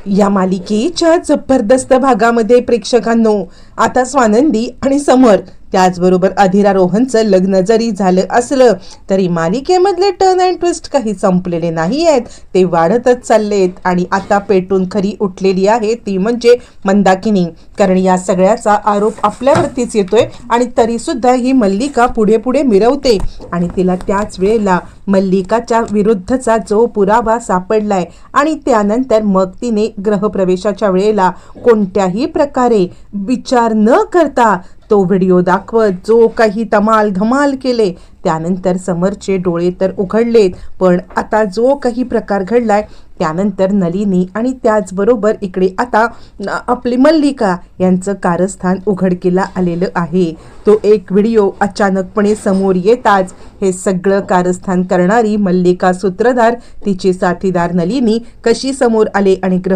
या मालिकेच्या जबरदस्त भागामध्ये प्रेक्षकांनो आता स्वानंदी आणि समर त्याचबरोबर अधिरा रोहनचं लग्न जरी झालं असलं तरी मालिकेमधले टर्न अँड ट्विस्ट काही संपलेले नाही आहेत, ते वाढतच चाललेत. आणि आता पेटून खरी उठलेली आहे ती म्हणजे मंदाकिनी. कारण या सगळ्याचा आरोप आपल्यावरतीच येतोय आणि तरी सुद्धा ही मल्लिका पुढे पुढे मिरवते आणि तिला त्याच वेळेला मल्लिकाच्या विरुद्धचा जो पुरावा सापडलाय आणि त्यानंतर मग तिने ग्रहप्रवेशाच्या वेळेला कोणत्याही प्रकारे विचार न करता तो व्हिडिओ दाखवत जो काही धमाल केले. त्यानंतर समरचे डोळे तर उघडलेत, पण आता जो काही प्रकार घडलाय त्यानंतर नलिनी आणि त्याचबरोबर इकडे आता आपली मल्लिका यांचं कारस्थान उघडकीला आलेलं आहे. तो एक व्हिडिओ अचानकपणे समोर येताच हे सगळं कारस्थान करणारी मल्लिका सूत्रधार, तिचे साथीदार नलिनी कशी समोर आले आणि ग्रह